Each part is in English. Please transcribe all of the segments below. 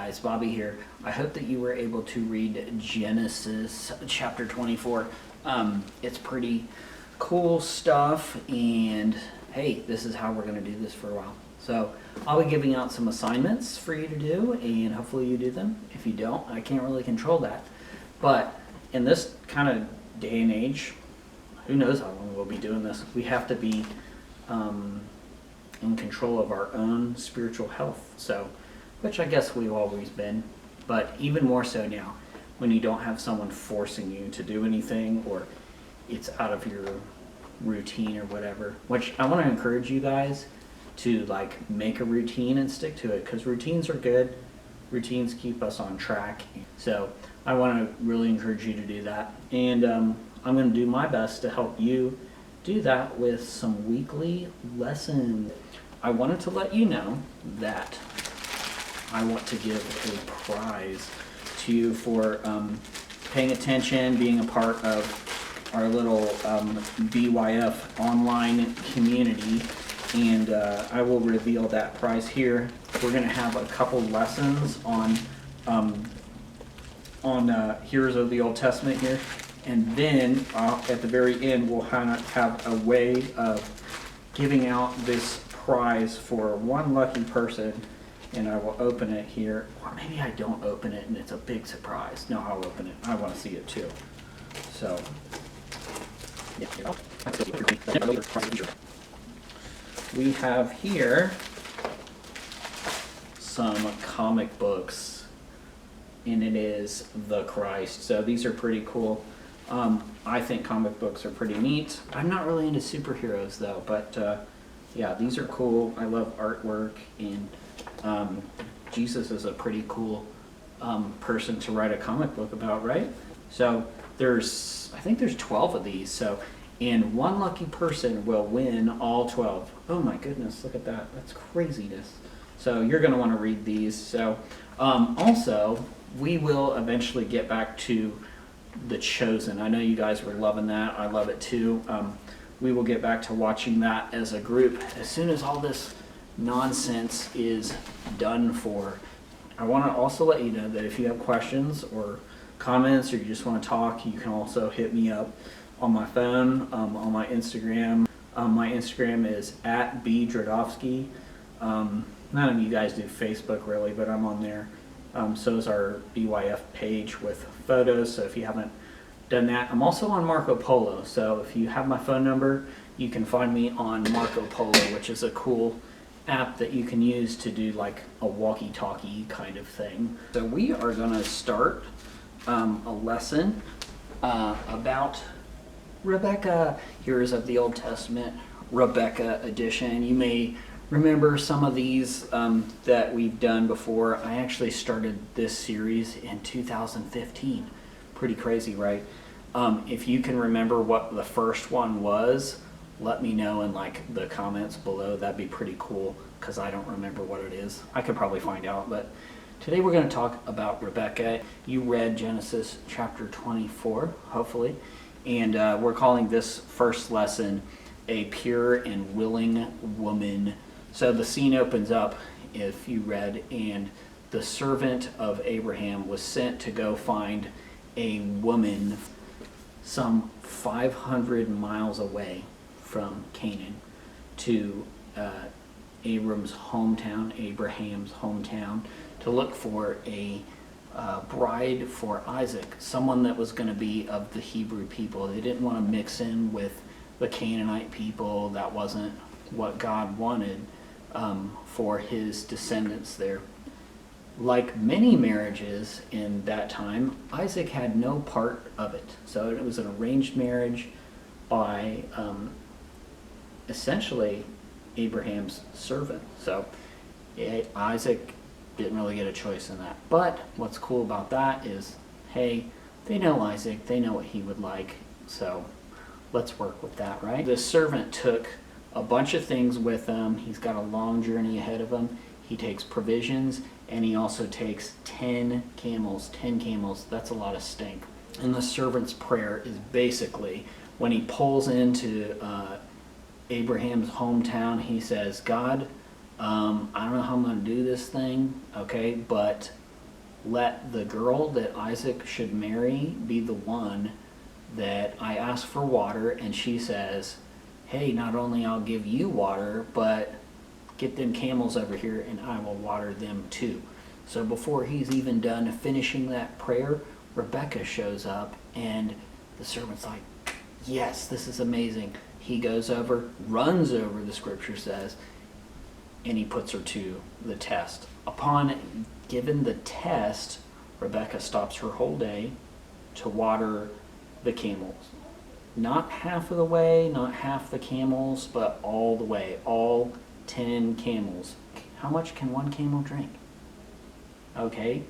guys, Bobby here. I hope that you were able to read Genesis chapter 24. It's pretty cool stuff, and hey, this is how we're going to do this for a while. So I'll be giving out some assignments for you to do, and hopefully you do them. If you don't, I can't really control that. But in this kind of day and age, who knows how long we'll be doing this. We have to be in control of our own spiritual health. So, which I guess we've always been, but even more so now when you don't have someone forcing you to do anything, or it's out of your routine or whatever, which I want to encourage you guys to like make a routine and stick to it, because routines are good. Routines keep us on track. So I want to really encourage you to do that, and I'm going to do my best to help you do that with some weekly lessons. I wanted to let you know that I want to give a prize to you for paying attention, being a part of our little BYF online community, and I will reveal that prize here. We're going to have a couple lessons on Heroes of the Old Testament here, and then at the very end we'll have a way of giving out this prize for one lucky person. And I will open it here. Or maybe I don't open it and it's a big surprise. No, I'll open it. I want to see it too. So, we have here some comic books, and it is the Christ. So these are pretty cool. I think comic books are pretty neat. I'm not really into superheroes though, but yeah, these are cool. I love artwork, and Jesus is a pretty cool person to write a comic book about, right? So I think there's 12 of these. So, and one lucky person will win all 12. Oh my goodness, look at that. That's craziness. So you're going to want to read these. So also, we will eventually get back to The Chosen. I know you guys were loving that. I love it too. We will get back to watching that as a group as soon as all this nonsense is done for. I want to also let you know that if you have questions or comments, or you just want to talk, you can also hit me up on my phone, on my Instagram. My Instagram is @bdrodowski. None of you guys do Facebook really, but I'm on there. So is our BYF page with photos, so if you haven't done that. I'm also on Marco Polo, so if you have my phone number, you can find me on Marco Polo, which is a cool app that you can use to do like a walkie-talkie kind of thing. So we are going to start a lesson about Rebekah, Heroes of the Old Testament, Rebekah edition. You may remember some of these that we've done before. I actually started this series in 2015. Pretty crazy, right? If you can remember what the first one was, let me know in like the comments below. That'd be pretty cool, because I don't remember what it is. I could probably find out, but today we're going to talk about Rebekah. You read Genesis chapter 24, hopefully, and we're calling this first lesson A Pure and Willing Woman. So the scene opens up, if you read, and the servant of Abraham was sent to go find a woman some 500 miles away from Canaan to Abraham's hometown, to look for a bride for Isaac, someone that was going to be of the Hebrew people. They didn't want to mix in with the Canaanite people. That wasn't what God wanted for his descendants there. Like many marriages in that time, Isaac had no part of it. So it was an arranged marriage by essentially Abraham's servant. So Isaac didn't really get a choice in that. But what's cool about that is, hey, they know Isaac, they know what he would like, so let's work with that, right? The servant took a bunch of things with him. He's got a long journey ahead of him. He takes provisions, and he also takes 10 camels. 10 camels, that's a lot of stink. And the servant's prayer is basically, when he pulls into Abraham's hometown, he says, God, I don't know how I'm going to do this thing, okay, but let the girl that Isaac should marry be the one that I ask for water, and she says, hey, not only I'll give you water, but get them camels over here and I will water them too. So before he's even done finishing that prayer, Rebekah shows up, and the servant's like, yes, this is amazing. He goes over, runs over, the scripture says, and he puts her to the test. Upon given the test, Rebekah stops her whole day to water the camels. Not half of the way, not half the camels, but all the way, all 10 camels. How much can one camel drink? Okay,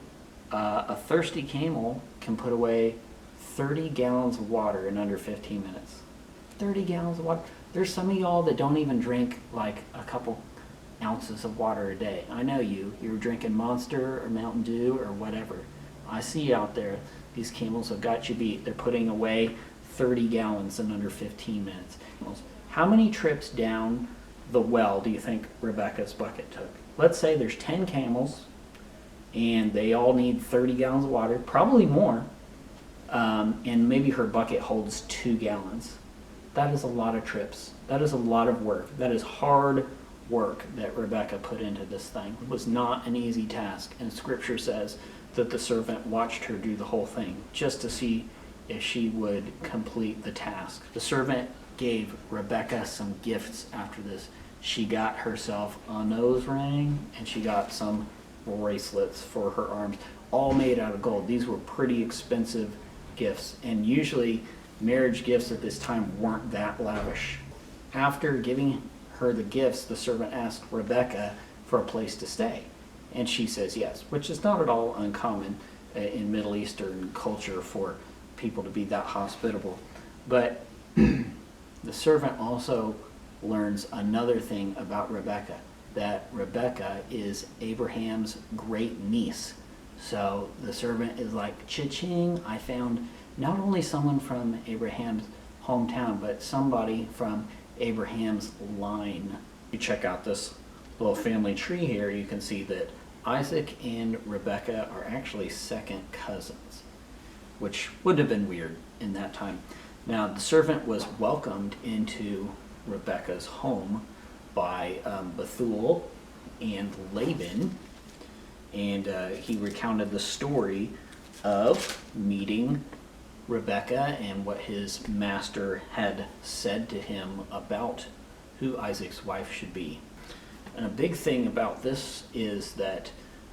a thirsty camel can put away 30 gallons of water in under 15 minutes. 30 gallons of water. There's some of y'all that don't even drink like a couple ounces of water a day. I know you're drinking Monster or Mountain Dew or whatever. I see you out there. These camels have got you beat. They're putting away 30 gallons in under 15 minutes. How many trips down the well do you think Rebekah's bucket took? Let's say there's 10 camels and they all need 30 gallons of water, probably more, and maybe her bucket holds 2 gallons. That is a lot of trips. That is a lot of work. That is hard work that Rebekah put into this thing. It was not an easy task, and scripture says that the servant watched her do the whole thing just to see if she would complete the task. The servant gave Rebekah some gifts after this. She got herself a nose ring, and she got some bracelets for her arms, all made out of gold. These were pretty expensive gifts, and usually marriage gifts at this time weren't that lavish. After giving her the gifts, the servant asked Rebekah for a place to stay, and she says yes, which is not at all uncommon in Middle Eastern culture for people to be that hospitable. But the servant also learns another thing about Rebekah, that Rebekah is Abraham's great niece. So the servant is like, cha-ching, I found not only someone from Abraham's hometown, but somebody from Abraham's line. You check out this little family tree here, you can see that Isaac and Rebekah are actually second cousins, which would have been weird in that time. Now, the servant was welcomed into Rebekah's home by Bethuel and Laban, and he recounted the story of meeting Rebekah and what his master had said to him about who Isaac's wife should be. And a big thing about this is that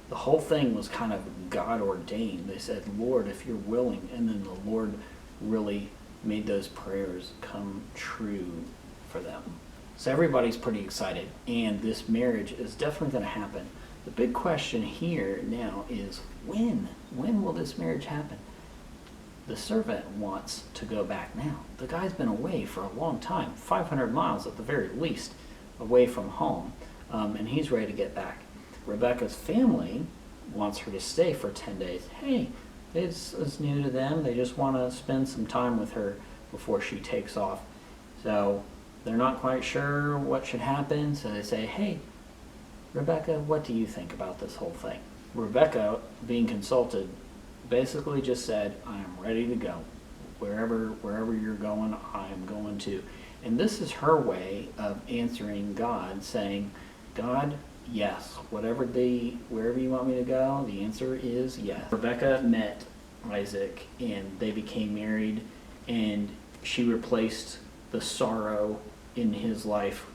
the whole thing was kind of God ordained. They said, Lord, if you're willing, and then the Lord really made those prayers come true for them. So everybody's pretty excited, and this marriage is definitely going to happen. The big question here now is when? When will this marriage happen? The servant wants to go back now. The guy's been away for a long time, 500 miles at the very least, away from home, and he's ready to get back. Rebekah's family wants her to stay for 10 days. Hey, it's new to them. They just want to spend some time with her before she takes off. So they're not quite sure what should happen, so they say, hey, Rebekah, what do you think about this whole thing? Rebekah, being consulted, basically just said, I am ready to go. Wherever you're going, I am going to. And this is her way of answering God, saying, God, yes, wherever you want me to go, the answer is yes. Rebekah met Isaac, and they became married, and she replaced the sorrow in his life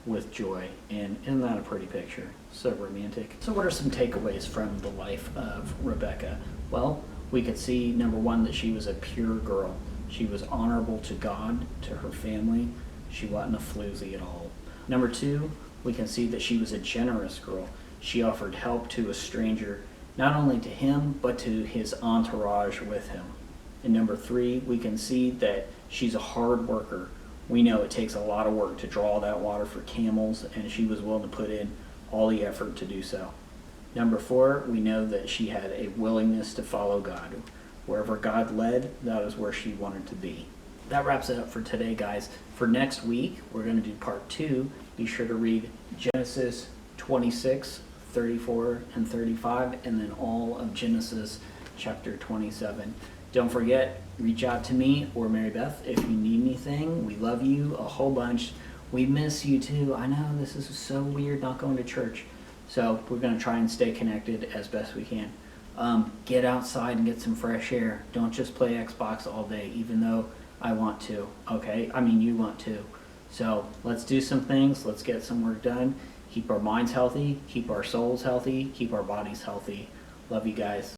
with joy. And isn't that a pretty picture? So romantic. So what are some takeaways from the life of Rebekah? Well, we could see, number one, that she was a pure girl. She was honorable to God, to her family. She wasn't a floozy at all. Number two, we can see that she was a generous girl. She offered help to a stranger, not only to him, but to his entourage with him. And number three, we can see that she's a hard worker. We know it takes a lot of work to draw that water for camels, and she was willing to put in all the effort to do so. Number four, we know that she had a willingness to follow God. Wherever God led, that is where she wanted to be. That wraps it up for today, guys. For next week, we're going to do part 2. Be sure to read Genesis 26 34 and 35, and then all of Genesis chapter 27. Don't forget, reach out to me or Mary Beth if you need anything. We love you a whole bunch. We miss you too. I know this is so weird not going to church. So we're going to try and stay connected as best we can. Get outside and get some fresh air. Don't just play Xbox all day, even though I want to. Okay? I mean, you want to. So let's do some things. Let's get some work done. Keep our minds healthy. Keep our souls healthy. Keep our bodies healthy. Love you guys.